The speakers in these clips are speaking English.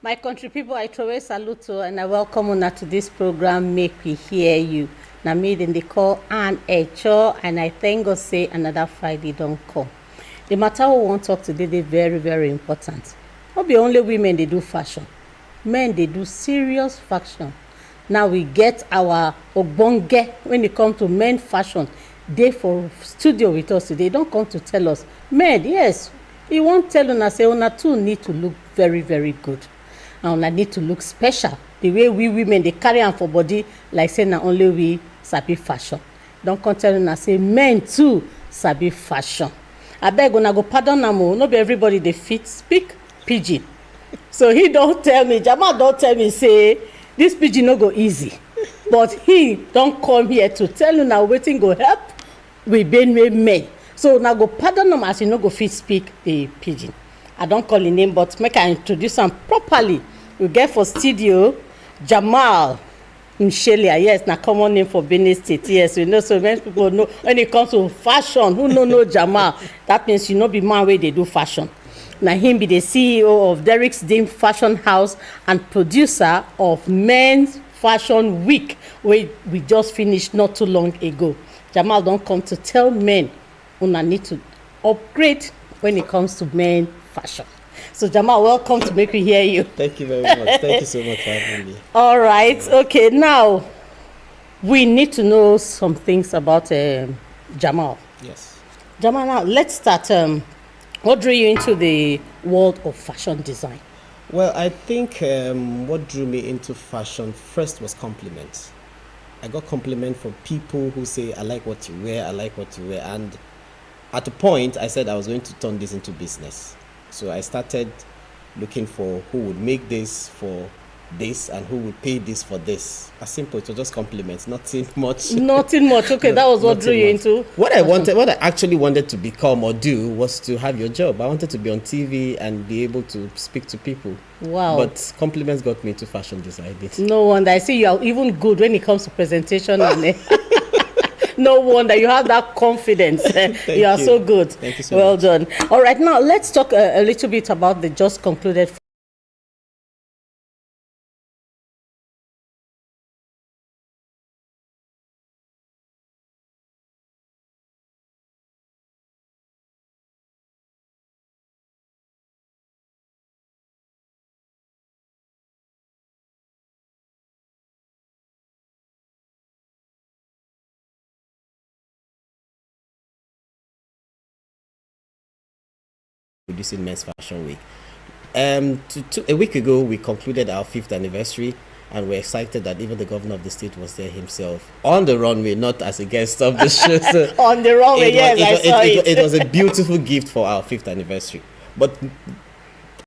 My country people, I throw a salute to and I welcome you to this program, Make We Hear You. Now, me then they call Ann Echo, and I thank God say another Friday don't come. The matter we want to talk today, they very, very important. Not be only women they do fashion, men they do serious fashion. Now we get our ogbonge when it comes to men fashion. They for studio with us today. Don't come to tell us, men, yes, he won't tell una say una too need to look very, very good. And I need to look special. The way we women they carry on for body like say na only we sabi fashion. Don't come tell una say men too sabi fashion. I beg una go pardon am o, no be everybody they fit speak pidgin. So he don't tell me, Jamal don't tell me say this pidgin no go easy. But he don't come here to tell una wetin go help we Benue men. So now go pardon am as you no go fit speak the pidgin. I don't call him name, but make I introduce him properly. We get for studio Jamal Mshelia. Yes, na common name for Benin State. Yes, we know so many people know when it comes to fashion. Who know Jamal? That means you know be man where they do fashion. Now him be the CEO of Derek's Dean Fashion House and producer of Men's Fashion Week, where we just finished not too long ago. Jamal don't come to tell men una need to upgrade when it comes to men fashion. So Jamal, welcome to Make Me Hear You. Thank you very much. Thank you so much for having me. All right. Okay. Now we need to know some things about Jamal. Yes. Jamal, now let's start. What drew you into the world of fashion design? Well, I think what drew me into fashion first was compliments. I got compliments from people who say, I like what you wear, I like what you wear. And at a point, I said I was going to turn this into business. So I started looking for who would make this for this and who would pay this for this. As simple, it was just compliments, nothing much. Nothing much. Okay, No, that was what drew you much. into. What I actually wanted to become or do was to have your job. I wanted to be on TV and be able to speak to people. Wow. But compliments got me into fashion design. No wonder. I see you are even good when it comes to presentation and no wonder you have that confidence. You are so good. Thank you so well much. done. All right, now let's talk a little bit about the just concluded Producing Men's Fashion Week. A week ago, we concluded our 5th anniversary, and we're excited that even the governor of the state was there himself on the runway, not as a guest of the show. So on the runway. Yes, I saw it. It was a beautiful gift for our 5th anniversary. But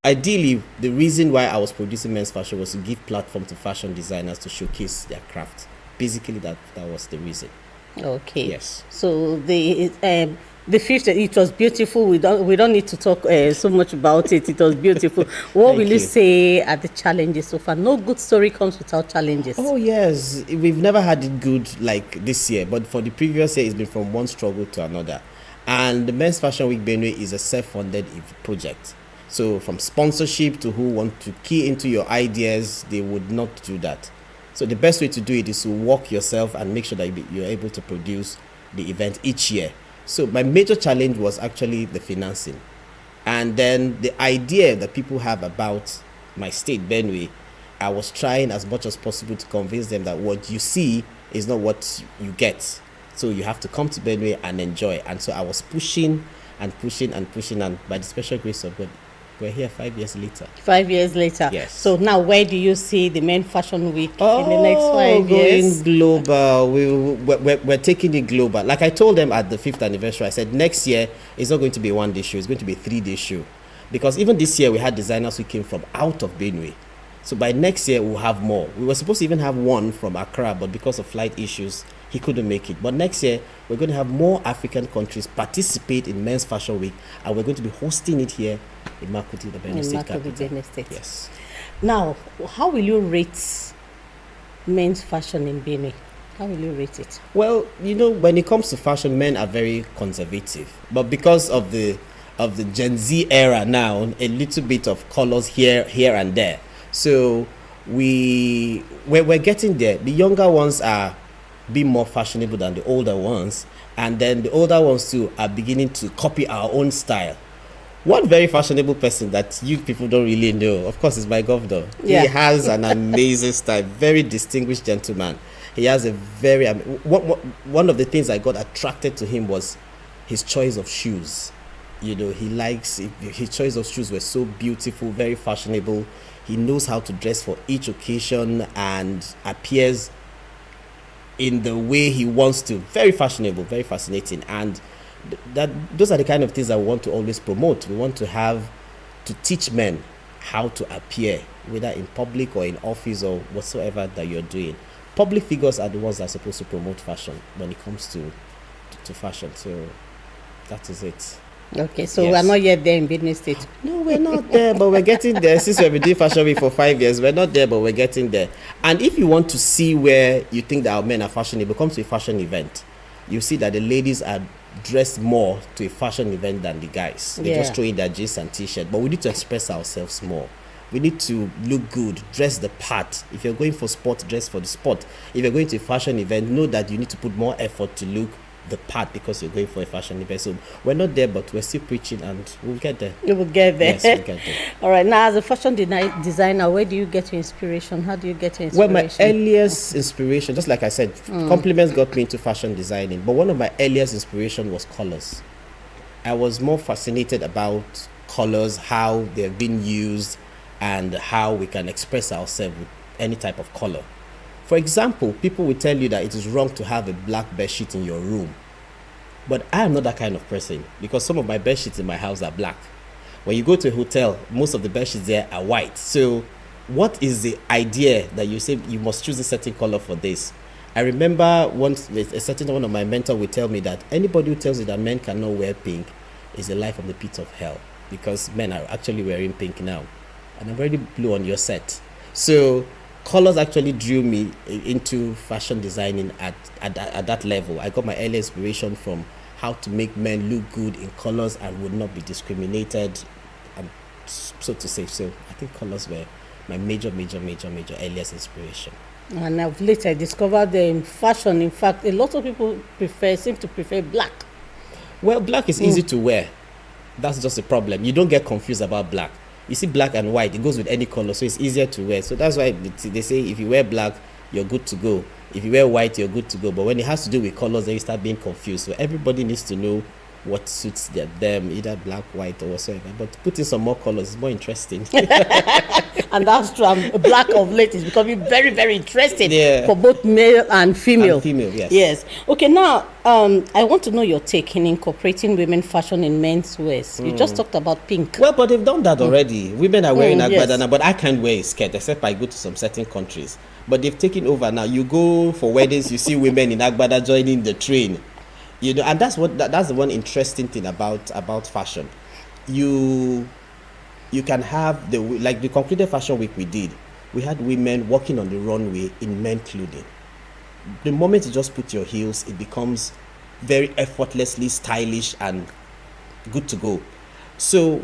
ideally, the reason why I was producing Men's Fashion was to give platform to fashion designers to showcase their craft. Basically, that was the reason. Okay. Yes. So the fifth, it was beautiful. We don't need to talk so much about it. It was beautiful. What will you say are the challenges so far? No good story comes without challenges. Oh yes, we've never had it good like this year, but for the previous year, it's been from one struggle to another. And the Men's Fashion Week Benue is a self-funded project. So from sponsorship to who want to key into your ideas, they would not do that. So the best way to do it is to work yourself and make sure that you're able to produce the event each year. So my major challenge was actually the financing. And then the idea that people have about my state, Benue, I was trying as much as possible to convince them that what you see is not what you get. So you have to come to Benue and enjoy. And so I was pushing and pushing and pushing. And by the special grace of God, we're here 5 years later. 5 years later. Yes. So now where do you see the Men Fashion Week in the next 5 years? Going global. We're taking it global. Like I told them at the 5th anniversary, I said next year it's not going to be a 1-day show. It's going to be a 3-day show. Because even this year we had designers who came from out of Benue. So by next year we'll have more. We were supposed to even have one from Accra, but because of flight issues, he couldn't make it. But next year we're going to have more African countries participate in Men's Fashion Week, and we're going to be hosting it here in Makurdi, the Benue State capital. Yes. Now, how will you rate men's fashion in Benue? How will you rate it? Well, when it comes to fashion, men are very conservative. But because of the of the Gen Z era now, a little bit of colors here and there. So we're getting there. The younger ones are being more fashionable than the older ones, and then the older ones too are beginning to copy our own style. One very fashionable person that you people don't really know, of course, is my governor. Yeah. He has an amazing style, very distinguished gentleman. He has a very one of the things I got attracted to him was his choice of shoes. You know, he likes his choice of shoes were so beautiful, very fashionable. He knows how to dress for each occasion and appears in the way he wants to. Very fashionable, very fascinating. And those are the kind of things I want to always promote. We want to teach men how to appear, whether in public or in office or whatsoever that you're doing. Public figures are the ones that are supposed to promote fashion when it comes to fashion. So that is it. Okay, so we're not yet there in Benin State. No, we're not there, but we're getting there. Since we've been doing Fashion Week for 5 years, we're not there, but we're getting there. And if you want to see where you think that our men are fashionable, come to a fashion event. You see that the ladies are dressed more to a fashion event than the guys. They just throw in their jeans and t-shirt. But we need to express ourselves more. We need to look good, dress the part. If you're going for sport, dress for the sport. If you're going to a fashion event, know that you need to put more effort to look the part because you're going for a fashion event. So we're not there, but we're still preaching, and we'll get there. You will get there. Yes, we'll get there. All right. Now, as a fashion designer, where do you get your inspiration? How do you get your inspiration? Well, my earliest inspiration, just like I said, compliments got me into fashion designing. But one of my earliest inspiration was colors. I was more fascinated about colors, how they've been used, and how we can express ourselves with any type of color. For example, people will tell you that it is wrong to have a black bed sheet in your room. But I am not that kind of person, because some of my bed sheets in my house are black. When you go to a hotel, most of the bed sheets there are white. So what is the idea that you say you must choose a certain color for this? I remember once a certain one of my mentors would tell me that anybody who tells you that men cannot wear pink is a life from the pit of hell, because men are actually wearing pink now. And I'm already blue on your set. So colors actually drew me into fashion designing at that level. I got my early inspiration from how to make men look good in colors and would not be discriminated, and so to say. So I think colors were my major earliest inspiration. And I've later discovered in fashion, in fact, a lot of people seem to prefer black. Well, black is easy to wear. That's just a problem. You don't get confused about black. You see black and white, it goes with any color, so it's easier to wear. So that's why they say if you wear black, you're good to go. If you wear white, you're good to go. But when it has to do with colors, then you start being confused. So everybody needs to know what suits them, either black, white, or whatsoever. But putting some more colors is more interesting. And that's true. Black of late is becoming very, very interesting for both male and female. Yes. Yes. Okay, now I want to know your take in incorporating women fashion in men's wears. You just talked about pink. Well, but they've done that already. Women are wearing agbada now, but I can't wear a skirt except I go to some certain countries. But they've taken over now. You go for weddings, you see women in agbada joining the train. You know, and that's the one interesting thing about fashion. You can have the concluded fashion week we did. We had women walking on the runway in men clothing. The moment you just put your heels, it becomes very effortlessly stylish and good to go. So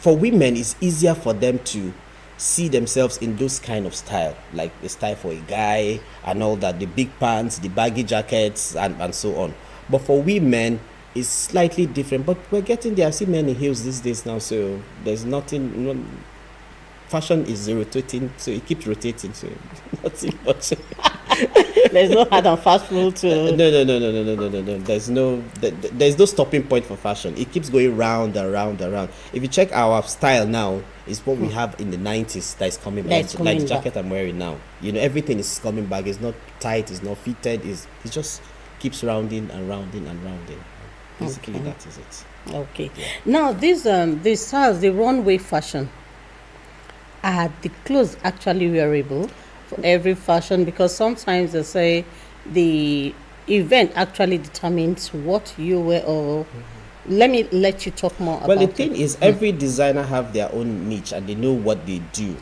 for women, it's easier for them to see themselves in those kind of style, like the style for a guy and all that, the big pants, the baggy jackets, and so on. But for women, it's slightly different. But we're getting there. I see men in heels these days now, so there's nothing. Fashion is rotating, so it keeps rotating. So nothing much. There's no hard and fast rule to. No. There's no stopping point for fashion. It keeps going round and round and round. If you check our style now, it's what we have in the 90s that is coming back. Like the jacket I'm wearing now. You know, everything is coming back. It's not tight. It's not fitted. It just keeps rounding and rounding and rounding. Basically, that is it. Okay. Yeah. Now, these styles, the runway fashion, are the clothes actually wearable for every fashion? Because sometimes they say the event actually determines what you wear. Or let me let you talk more about it. Well, the thing is, every designer have their own niche and they know what they do.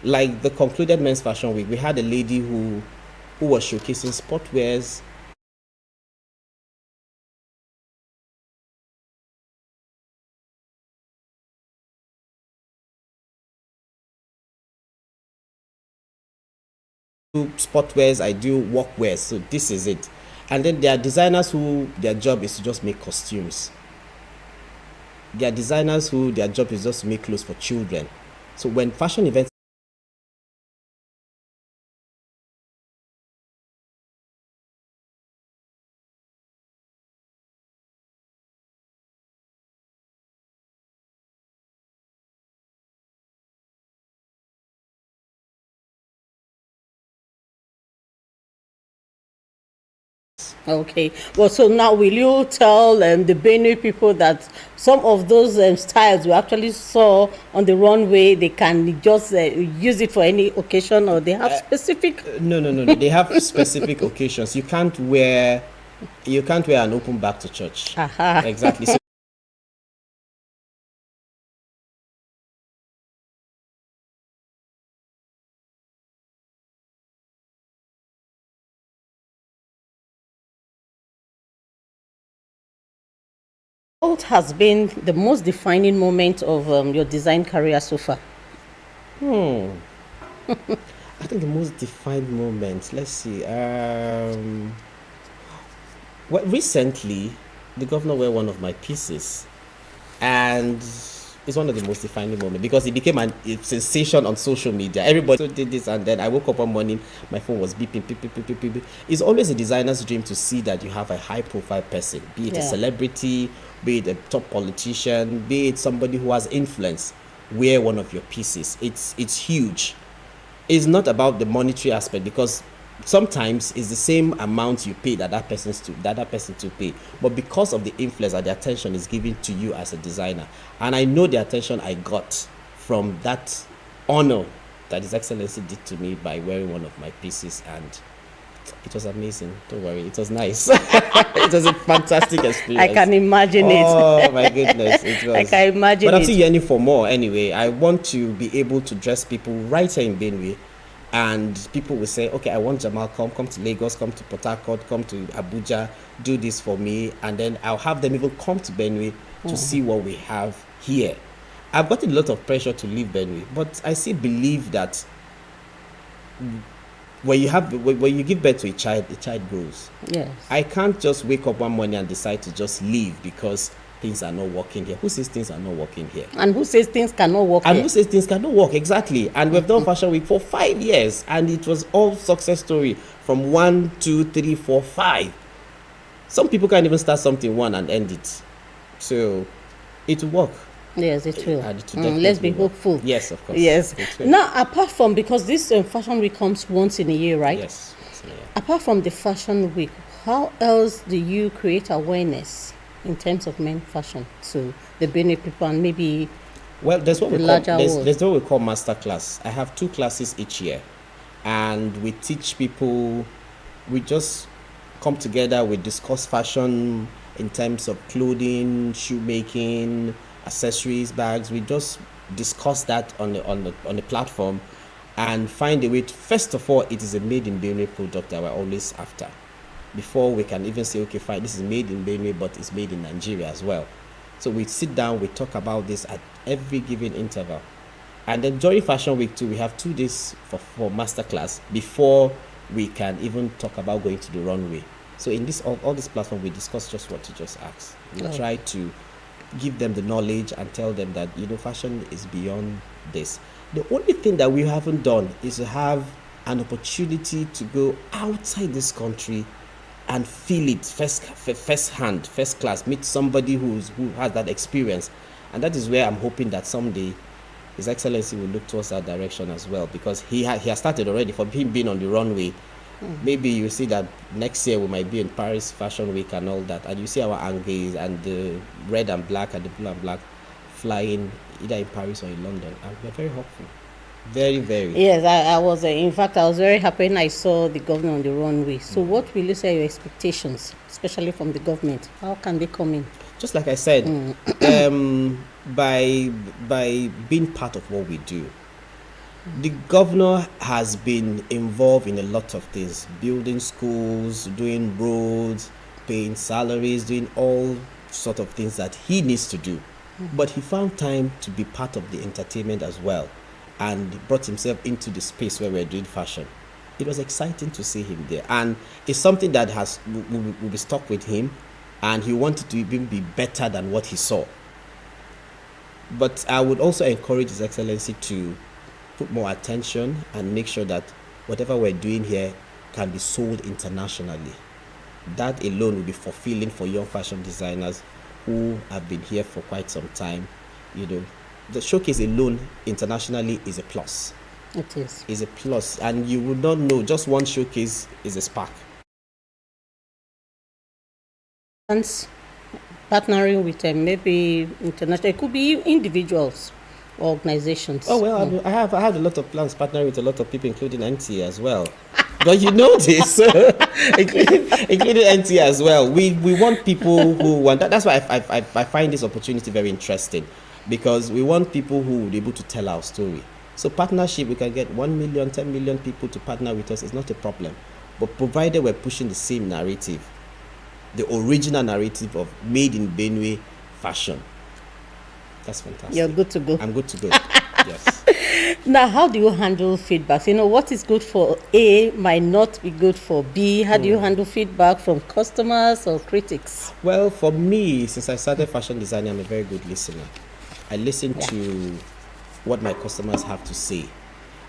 Like the concluded men's fashion week, we had a lady who was showcasing sportwears sportwears, I do workwear. So this is it. And then there are designers who their job is to just make costumes. There are designers who their job is just to make clothes for children. So when fashion events Okay. Well, so now will you tell the Benue people that some of those styles we actually saw on the runway, they can just use it for any occasion, or they have specific? No. They have specific occasions. You can't wear an open back to church. Aha. Exactly. So What has been the most defining moment of your design career so far? I think the most defined moment, let's see. Well, recently, the governor wear one of my pieces, and it's one of the most defining moments because it became a sensation on social media. Everybody did this, and then I woke up one morning, my phone was beeping, beep, beep, beep, beep, beep, beep. It's always a designer's dream to see that you have a high-profile person, be it a celebrity, be it a top politician, be it somebody who has influence, wear one of your pieces. It's huge. It's not about the monetary aspect, because sometimes it's the same amount you pay that person to pay, but because of the influence that the attention is given to you as a designer, and I know the attention I got from that honor that His Excellency did to me by wearing one of my pieces, and it was amazing. Don't worry, it was nice. It was a fantastic experience. I can imagine it. Oh my goodness, it was. I can imagine But I'm it. still yearning for more. Anyway, I want to be able to dress people right here in Benue, and people will say, okay, I want Jamal, come to Lagos, come to Port Harcourt, come to Abuja, do this for me, and then I'll have them even come to Benue to see what we have here. I've gotten a lot of pressure to leave Benue, but I still believe that when you give birth to a child grows. Yes. I can't just wake up one morning and decide to just leave because things are not working here. Who says things are not working here? And who says things cannot work And here? who says things cannot work? Exactly. And we've done Fashion Week for 5 years, and it was all success story from 1, 2, 3, 4, 5. Some people can't even start something one and end it. So it will work. Yes, it will. And it will Let's be definitely work. hopeful. Yes, of course. Yes. It will. Now, apart from, because this Fashion Week comes once in a year, right? Yes. Yeah. Apart from the Fashion Week, how else do you create awareness in terms of men fashion to the Benue people, and maybe Well, there's what the we call larger world? there's what we call master class. I have 2 classes each year, and we teach people. We just come together. We discuss fashion in terms of clothing, shoemaking, accessories, bags. We just discuss that on the platform, and find a way to, first of all, it is a made in Benue product that we're always after. Before we can even say, okay, fine, this is made in Benue, but it's made in Nigeria as well. So we sit down, we talk about this at every given interval. And then during Fashion Week too, we have 2 days for masterclass before we can even talk about going to the runway. So in this all this platform, we discuss just what you just asked. We try to give them the knowledge and tell them that, fashion is beyond this. The only thing that we haven't done is to have an opportunity to go outside this country and feel it first hand, first class, meet somebody who has that experience. And that is where I'm hoping that someday His Excellency will look towards that direction as well, because he has started already. For him being on the runway, maybe you see that next year we might be in Paris Fashion Week and all that, and you see our Angays and the red and black and the blue and black flying either in Paris or in London, and we're very hopeful. Very, very. Yes, I was. In fact, I was very happy when I saw the governor on the runway. So, what will you say are your expectations, especially from the government? How can they come in? Just like I said, by being part of what we do, the governor has been involved in a lot of things, building schools, doing roads, paying salaries, doing all sort of things that he needs to do. But he found time to be part of the entertainment as well, and brought himself into the space where we're doing fashion. it was exciting to see him there, and it's something that will be stuck with him, and he wanted to even be better than what he saw. But I would also encourage His Excellency to put more attention and make sure that whatever we're doing here can be sold internationally. That alone will be fulfilling for young fashion designers who have been here for quite some time. The showcase alone internationally is a plus. It is. Is a plus, and you would not know, just one showcase is a spark. And partnering with maybe international, it could be individuals or organizations. Oh well, I have a lot of plans partnering with a lot of people, including NTA as well. But you know this, including NTA as well. We want people who want that. That's why I find this opportunity very interesting, because we want people who will be able to tell our story. So partnership, we can get 1 million, 10 million people to partner with us. It's not a problem. But provided we're pushing the same narrative, the original narrative of made in Benue fashion, that's fantastic. You're good to go. I'm good to go. Yes. Now, how do you handle feedback? What is good for A might not be good for B. How do you handle feedback from customers or critics? Well, for me, since I started fashion designing, I'm a very good listener. I listen to what my customers have to say.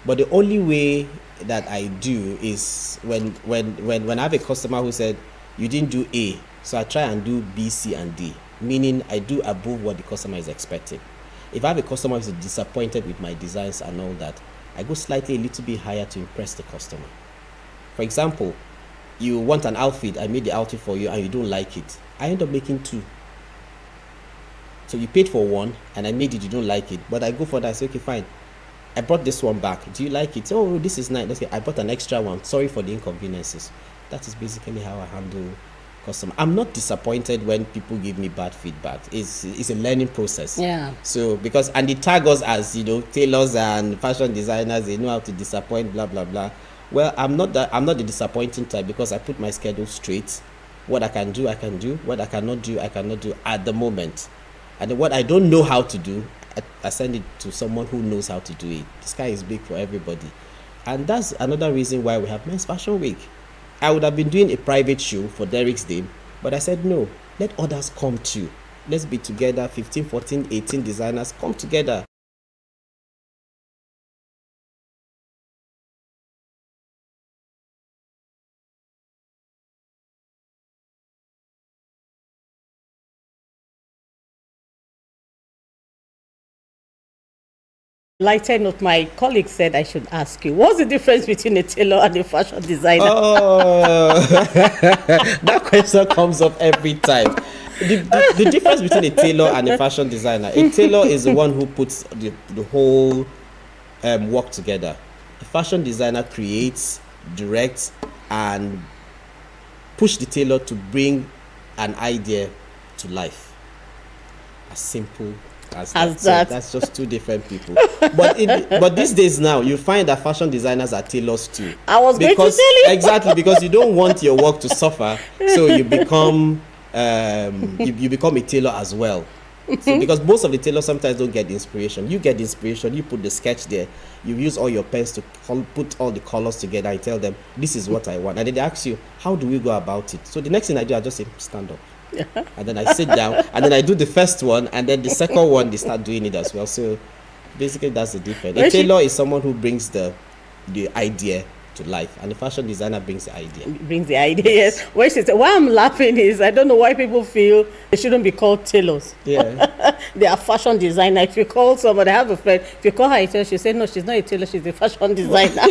But the only way that I do is when I have a customer who said, you didn't do A, so I try and do B, C, and D. Meaning I do above what the customer is expecting. If I have a customer who's disappointed with my designs and all that, I go slightly a little bit higher to impress the customer. For example, you want an outfit, I made the outfit for you and you don't like it. I end up making 2. So you paid for 1 and I made it, you don't like it. But I go for that, I say, okay, fine. I brought this one back. Do you like it? Oh, this is nice. Okay, I bought an extra one. Sorry for the inconveniences. That is basically how I handle customer. I'm not disappointed when people give me bad feedback. It's a learning process. Yeah. So and they tag us as tailors and fashion designers. They know how to disappoint. Blah blah blah. Well, I'm not the disappointing type, because I put my schedule straight. What I can do, I can do. What I cannot do, I cannot do at the moment. And what I don't know how to do, I send it to someone who knows how to do it. The sky is big for everybody. And that's another reason why we have Men's Fashion Week. I would have been doing a private show for Derek's Day, but I said, no, let others come too. Let's be together, 15, 14, 18 designers, come together. Lighter note, my colleague said I should ask you, what's the difference between a tailor and a fashion designer? Oh, that question comes up every time. The difference between a tailor and a fashion designer: a tailor is the one who puts the whole work together. A fashion designer creates, directs, and push the tailor to bring an idea to life. As simple as that. So that's just 2 different people. But these days now, you find that fashion designers are tailors too. I was going to tell you. Exactly, because you don't want your work to suffer, so you become you become a tailor as well. So because most of the tailors sometimes don't get the inspiration. You get the inspiration, you put the sketch there, you use all your pens to put all the colors together. I tell them, this is what I want. And then they ask you, how do we go about it? So the next thing I do, I just say, stand up. And then I sit down, and then I do the first one, and then the second one, they start doing it as well. So basically, that's the difference. A tailor is someone who brings the idea to life, and the fashion designer brings the idea. Yes. When she said, why I'm laughing is I don't know why people feel they shouldn't be called tailors. Yeah. They are fashion designer. If you call somebody, I have a friend, if you call her a tailor, she say no, she's not a tailor, she's a fashion designer.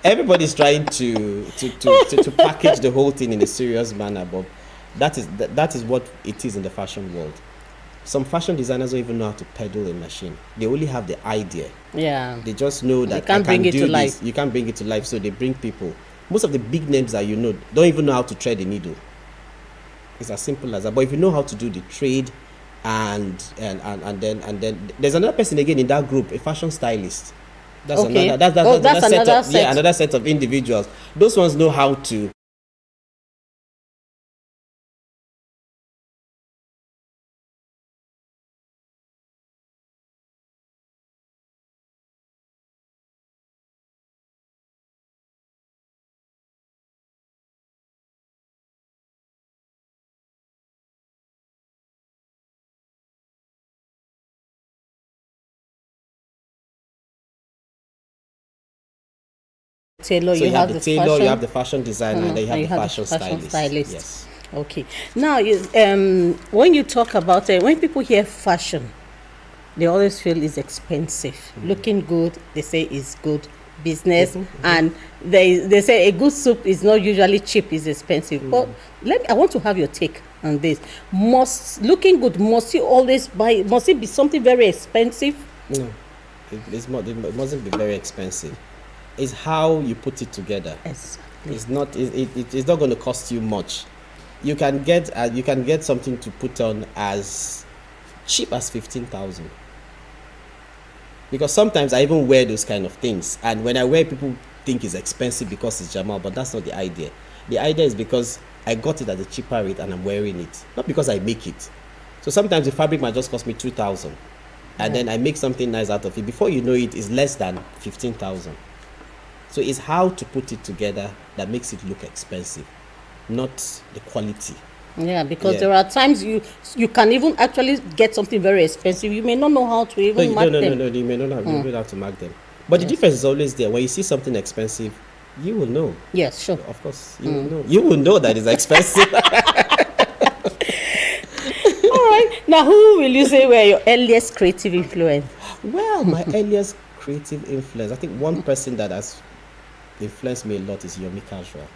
Everybody's trying to package the whole thing in a serious manner, but that is what it is in the fashion world. Some fashion designers don't even know how to pedal a machine. They only have the idea. Yeah. They just know that you can't bring it to life. You can't bring it to life, so they bring people. Most of the big names that you know don't even know how to thread a needle. It's as simple as that. But if you know how to do the trade, and then there's another person again in that group, a fashion stylist. That's okay. another set. Yeah, another set of individuals. Those ones know how to tailor, So you have the tailor, fashion. you have the fashion designer, and then you have the fashion stylist. Yes. Okay. Now, when you talk about when people hear fashion, they always feel it's expensive. Looking good, they say is good business, and they say a good soup is not usually cheap; it's expensive. But I want to have your take on this. Looking good, must you always buy? Must it be something very expensive? No, it mustn't be very expensive. It's how you put it together. Exactly. It's not going to cost you much. You can get something to put on as cheap as 15,000. Because sometimes I even wear those kind of things, and when I wear, people think it's expensive because it's Jamal, but that's not the idea. The idea is because I got it at a cheaper rate and I'm wearing it, not because I make it. So sometimes the fabric might just cost me 2,000, and then I make something nice out of it. Before you know it, it's less than 15,000. So it's how to put it together that makes it look expensive, not the quality. Yeah, because there are times you can even actually get something very expensive. You may not know how to even mark them. No, you may not have, you don't have to mark them. But the difference is always there. When you see something expensive, you will know. Yes, sure. Of course, you will know. You will know that it's expensive. All right. Now, who will you say were your earliest creative influence? Well, my earliest creative influence, I think one person that has influenced me a lot is Yomi Casual.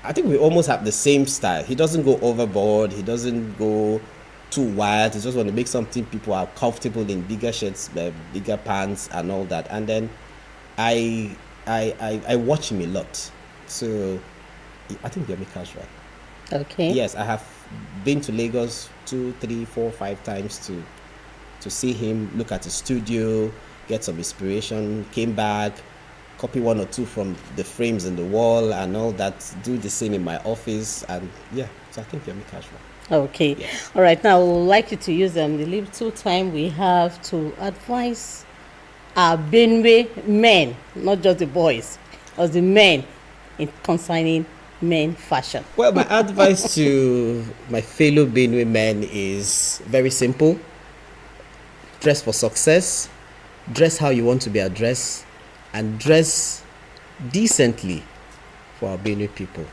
I think we almost have the same style. He doesn't go overboard. He doesn't go too wild. He just want to make something people are comfortable in, bigger shirts, bigger pants, and all that. And then I watch him a lot. So I think Yomi Casual. Okay. Yes, I have been to Lagos 2, 3, 4, 5 times to see him, look at his studio, get some inspiration, came back, copy 1 or 2 from the frames in the wall and all that, do the same in my office, and yeah, so I think Yomi Casual. Okay. Yes. All right. Now, I would like you to use the little time we have to advise our Benue men, not just the boys, or the men, in concerning men fashion. Well, my advice to my fellow Benue men is very simple. Dress for success, dress how you want to be addressed, and dress decently for our Benue people.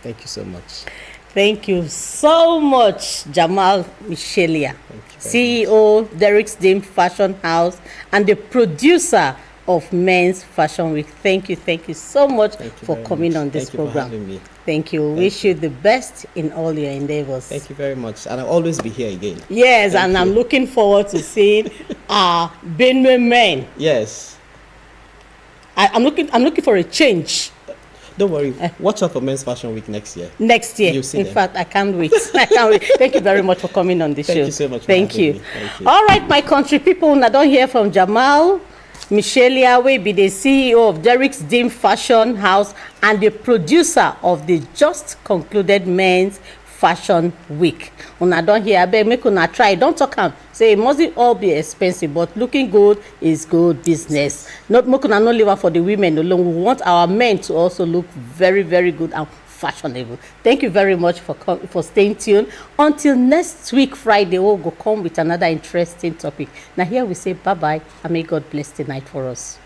Thank you so much. Thank you so much, Jamal Michelia, CEO, Derek's Dame Fashion House, and the producer of Men's Fashion Week. Thank you so much for coming on this program. Thank you for having me. Thank you. Wish you the best in all your endeavors. Thank you very much. And I'll always be here again. Yes, and I'm looking forward to seeing our Benue men. Yes. I'm looking for a change. Don't worry. Watch out for Men's Fashion Week next year. Next year. In fact, I can't wait. Thank you very much for coming on the show. Thank you so much. Thank you. All right, my country people, I don't hear from Jamal Michelia, will be the CEO of Derek's Dame Fashion House and the producer of the just concluded Men's Fashion Week. Una don't hear, I beg, make una try. Don't talk am. Say it mustn't all be expensive, but looking good is good business. Not make una no leave out for the women alone. We want our men to also look very, very good and fashionable. Thank you very much for staying tuned. Until next week, Friday, we'll go come with another interesting topic. Now here we say bye-bye and may God bless the night for us.